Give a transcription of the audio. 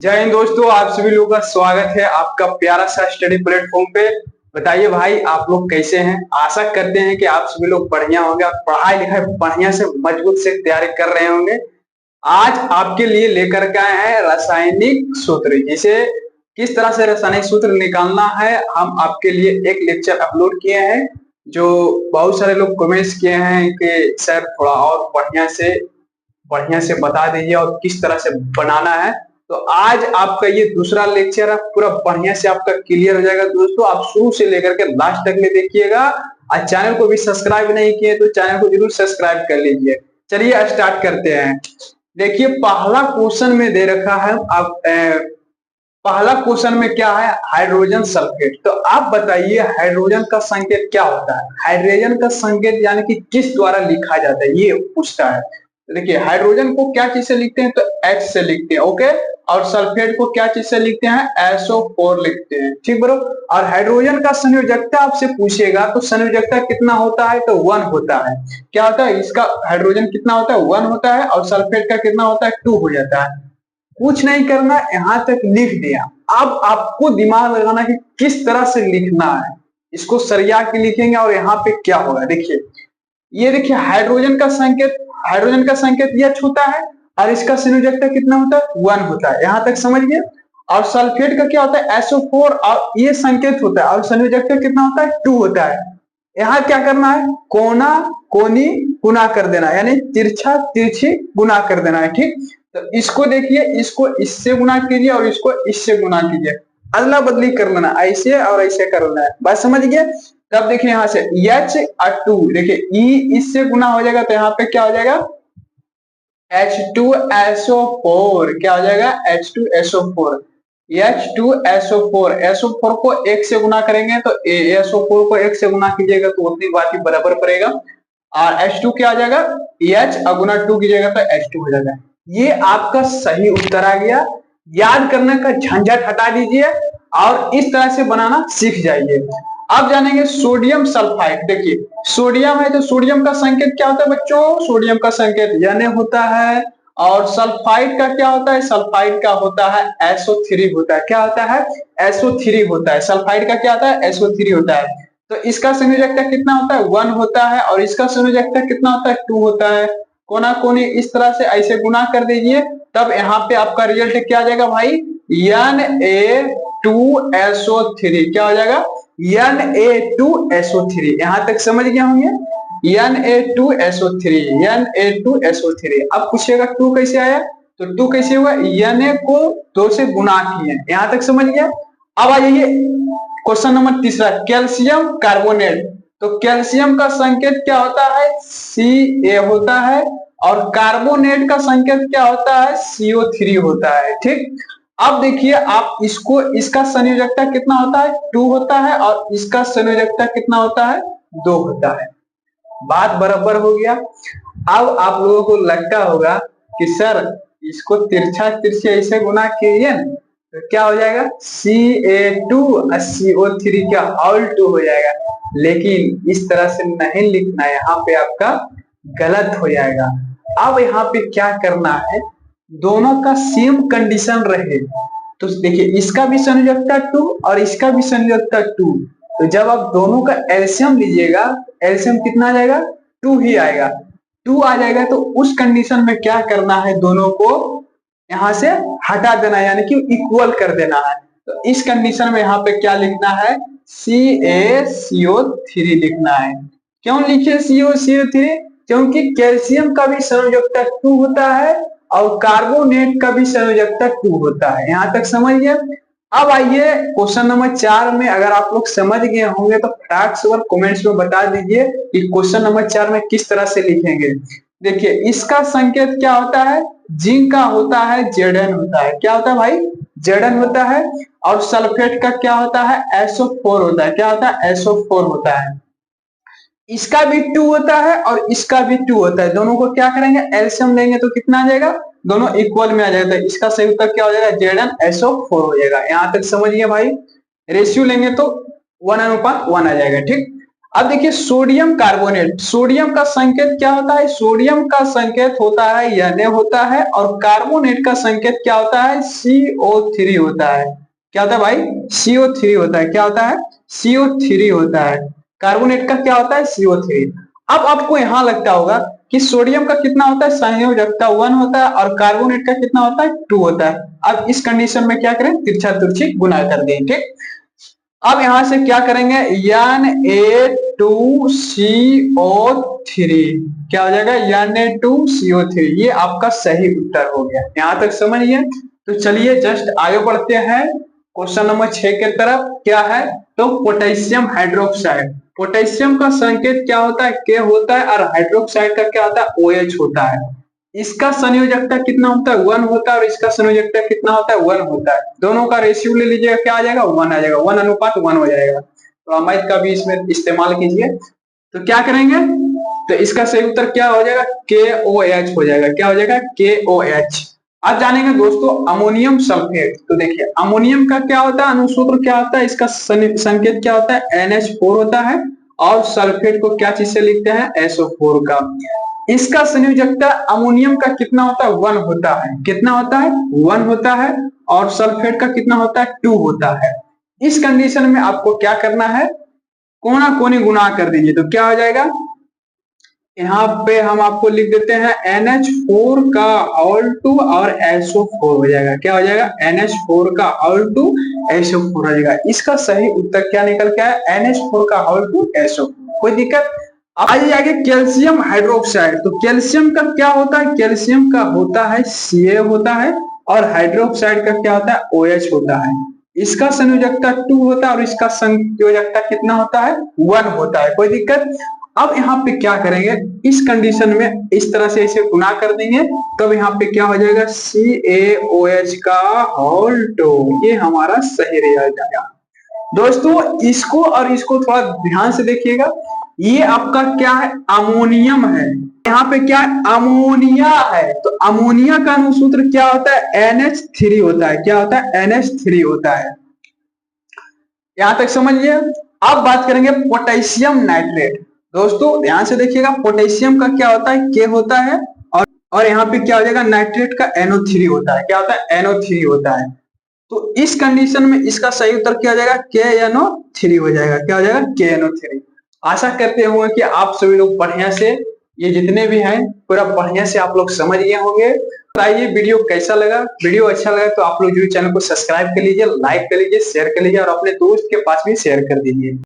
जय हिंद दोस्तों, आप सभी लोगों का स्वागत है आपका प्यारा सा स्टडी प्लेटफॉर्म पे। बताइए भाई, आप लोग कैसे हैं। आशा करते हैं कि आप सभी लोग बढ़िया होंगे और पढ़ाई लिखाई बढ़िया से मजबूत से तैयारी कर रहे होंगे। आज आपके लिए लेकर के आए हैं रासायनिक सूत्र, जिसे किस तरह से रासायनिक सूत्र निकालना है हम आपके लिए एक लेक्चर अपलोड किए हैं। जो बहुत सारे लोग कमेंट्स किए हैं कि सर थोड़ा और बढ़िया से बता दीजिए और किस तरह से बनाना है। तो आज आपका ये दूसरा लेक्चर है, पूरा बढ़िया से आपका क्लियर हो जाएगा। दोस्तों आप शुरू से लेकर के लास्ट तक में देखिएगा और चैनल को भी सब्सक्राइब नहीं किए तो चैनल को जरूर सब्सक्राइब कर लीजिए। चलिए स्टार्ट करते हैं। देखिए पहला क्वेश्चन में दे रखा है आप पहला क्वेश्चन में क्या है, हाइड्रोजन सल्फेट। तो आप बताइए हाइड्रोजन का संकेत क्या होता है। हाइड्रोजन का संकेत यानी कि किस द्वारा लिखा जाता है ये पूछता है। देखिए हाइड्रोजन को क्या चीज से लिखते हैं तो H से लिखते हैं, ओके। और सल्फेट को क्या चीज से लिखते हैं, SO4 लिखते हैं, ठीक बरो। और हाइड्रोजन का संयोजकता आपसे पूछेगा तो संयोजकता कितना होता है तो 1 होता है। क्या होता है इसका, हाइड्रोजन कितना होता है 1 होता है और सल्फेट का कितना होता है 2 हो जाता है। कुछ नहीं करना, यहां तक लिख दिया। अब आपको दिमाग लगाना कि किस तरह से लिखना है। इसको सरिया के लिखेंगे और यहाँ पे क्या होगा। देखिए ये देखिए हाइड्रोजन का संकेत H होता है और इसका संयोजकता कितना होता है 1 होता है। यहां तक समझ गए। और सल्फेट का क्या होता है SO4 और ये संकेत होता है और संयोजकता कितना होता है 2 होता है। यहाँ क्या करना है, कोना कोनी गुना कर देना, यानी तिरछा तिरछी गुना कर देना है, ठीक। तो इसको देखिए, इसको इससे गुना कीजिए और इसको इससे गुना कीजिए, अदला बदली कर लेना, ऐसे और ऐसे कर लेना है। बात समझ गए। तब देखिए यहाँ से H और 2, देखिए E इससे गुना हो जाएगा तो यहाँ पे क्या हो जाएगा H2SO4, क्या हो जाएगा H2SO4। H2SO4, SO4 को 1 से गुना करेंगे तो SO4 को 1 से गुना कीजिएगा तो उतनी बात ही बराबर पड़ेगा। और H2 क्या आ जाएगा, H गुना 2 कीजिएगा तो H2 हो जाएगा। ये आपका सही उत्तर आ गया। याद करने का झंझट हटा दीजिए और इस तरह से बनाना सीख जाइए। अब जानेंगे सोडियम सल्फाइड। देखिए सोडियम है तो सोडियम का संकेत क्या होता है बच्चों, सोडियम का संकेत Na होता है। और सल्फाइड का क्या होता है, सल्फाइड का होता है SO3 होता है। क्या होता है SO3 होता है। सल्फाइड का क्या होता है SO3 होता है। तो इसका संयोजकता कितना होता है 1 होता है और इसका संयोजकता कितना होता है 2 होता है। कोना कोनी इस तरह से ऐसे गुना कर दीजिए, तब यहाँ पे आपका रिजल्ट क्या आ जाएगा भाई, Na2SO3। क्या हो जाएगा Na2SO3। यहां तक समझ गए होंगे, Na2SO3, Na2SO3। अब पूछिएगा 2 कैसे आया, तो 2 कैसे हुआ, Na को 2 से गुना किए। यहां तक समझ गया। अब आ जाइए क्वेश्चन नंबर तीसरा, कैल्शियम कार्बोनेट। तो कैल्शियम का संकेत क्या होता है Ca होता है और कार्बोनेट का संकेत क्या होता है CO3 होता है, ठीक। अब देखिए आप इसको, इसका संयोजकता कितना होता है 2 होता है और इसका संयोजकता कितना होता है 2 होता है। बात बराबर हो गया। अब आप लोगों को लगता होगा कि सर इसको तिरछा तिरछी ऐसे गुना कीजिए तो क्या हो जाएगा Ca2 और CO3 क्या ऑल 2 हो जाएगा। लेकिन इस तरह से नहीं लिखना, यहाँ पे आपका गलत हो जाएगा। अब यहाँ पे क्या करना है, दोनों का सेम कंडीशन रहे। तो देखिए इसका भी संयोजकता 2 और इसका भी संयोजकता 2। तो जब आप दोनों का एलसीएम लीजिएगा, एलसीएम कितना आ जाएगा 2 ही आएगा। 2 आ जाएगा तो उस कंडीशन में क्या करना है, दोनों को यहां से हटा देना है, यानी कि इक्वल कर देना है। तो इस कंडीशन में यहाँ पे क्या लिखना है CaCO3 लिखना है। क्यों लिखे CaCO3, क्योंकि कैल्शियम का भी संयोजकता 2 होता है और कार्बोनेट का भी संयोजकता 2 होता है। यहां तक समझ गए। अब आइए क्वेश्चन नंबर 4 में, अगर आप लोग समझ गए होंगे तो फटाक से कमेंट्स में बता दीजिए कि क्वेश्चन नंबर 4 में किस तरह से लिखेंगे। देखिए इसका संकेत क्या होता है, जिंक का होता है Zn होता है। क्या होता है भाई Zn होता है। और सल्फेट का क्या होता है SO4 होता है। क्या होता है SO4 होता है। इसका भी 2 होता है और इसका भी 2 होता है। दोनों को क्या करेंगे एलसीएम लेंगे तो कितना आ जाएगा, दोनों इक्वल में आ जाएगा। तो इसका सही उत्तर क्या हो जाएगा Zn SO4 हो जाएगा। यहां तक समझिए भाई। रेशियो लेंगे तो 1:1 आ जाएगा, ठीक। अब देखिए सोडियम कार्बोनेट, सोडियम का संकेत क्या होता है? सोडियम का संकेत होता है Na होता है, और कार्बोनेट का संकेत क्या होता है? CO3 होता है। क्या होता है भाई? CO3 होता है। क्या होता है? CO3 होता है। कार्बोनेट का क्या होता है? CO3। अब आपको यहां लगता होगा कि सोडियम का कितना होता है? संयोजकता 1 होता है, और कार्बोनेट का कितना होता है? 2 होता है। अब इस कंडीशन में क्या करें? तिरछा तिरछी गुना कर दें। ठीक, अब यहां से क्या करेंगे? Na2CO3 क्या हो जाएगा? Na2CO3। ये आपका सही उत्तर हो गया। यहां तक समझिए। तो चलिए जस्ट आगे बढ़ते हैं क्वेश्चन नंबर 6 के तरफ। क्या है? तो पोटेशियम हाइड्रोक्साइड, पोटेशियम का संकेत क्या होता है? K होता है, और हाइड्रोक्साइड का क्या होता है? OH होता है। इसका संयोजकता कितना होता है? 1 होता है, और इसका संयोजकता कितना होता है? 1 होता है। दोनों का रेशियो ले लीजिएगा, क्या आ जाएगा? 1 आ जाएगा। 1:1 हो जाएगा। तो अमाइड का भी इसमें इस्तेमाल कीजिए। तो क्या करेंगे? तो इसका सही उत्तर क्या हो जाएगा? KOH हो जाएगा। क्या हो जाएगा? KOH। आज जानेंगे दोस्तों अमोनियम सल्फेट। तो देखिए अमोनियम का क्या होता है? अनुसूत्र क्या होता है? इसका संकेत क्या होता है? NH4 होता है, और सल्फेट को क्या चीज से लिखते हैं? SO4 का। इसका संयोजकता अमोनियम का कितना होता है? 1 होता है। कितना होता है? 1 होता है। और सल्फेट का कितना होता है? 2 होता है। इस कंडीशन में आपको क्या करना है? कोना कोनी गुणा कर दीजिए। तो क्या हो जाएगा? यहाँ पे हम आपको लिख देते हैं NH4 का होल 2 और SO4 हो जाएगा। क्या हो जाएगा? NH4 का होल 2 SO4 हो जाएगा। इसका सही उत्तर क्या निकल के आया? NH4 का होल 2 SO4। कोई दिक्कत? आइए आगे कैल्शियम हाइड्रोक्साइड। तो कैल्शियम का क्या होता है? कैल्शियम का होता है Ca होता है, और हाइड्रोक्साइड का क्या होता है? OH होता है। इसका संयोजकता 2 होता है, और इसका संयोजकता कितना होता है? 1 होता है। कोई दिक्कत? अब यहाँ पे क्या करेंगे? इस कंडीशन में इस तरह से इसे गुना कर देंगे, तब यहाँ पे क्या हो जाएगा? CaOH का होल 2। ये हमारा सही रिजल्ट आया। दोस्तों इसको और इसको थोड़ा ध्यान से देखिएगा। ये आपका क्या है? अमोनियम है। यहाँ पे क्या है? अमोनिया है। तो अमोनिया का अनुसूत्र क्या होता है? NH3 होता है। क्या होता है? NH3 होता है। यहां तक समझिए। अब बात करेंगे पोटेशियम नाइट्रेट। दोस्तों ध्यान से देखिएगा, पोटेशियम का क्या होता है? K होता है, और यहाँ पे क्या हो जाएगा? नाइट्रेट का NO3 होता है। क्या होता है? NO3 होता है। तो इस कंडीशन में इसका सही उत्तर क्या हो जाएगा? KNO3 हो जाएगा। क्या हो जाएगा? KNO3। आशा करते होंगे कि आप सभी लोग बढ़िया से ये जितने भी हैं पूरा बढ़िया से आप लोग समझ गए होंगे। बताइए वीडियो कैसा लगा? वीडियो अच्छा लगा तो आप लोग जो चैनल को सब्सक्राइब कर लीजिए, लाइक कर लीजिए, शेयर कर लीजिए, और अपने दोस्त के पास भी शेयर कर दीजिए।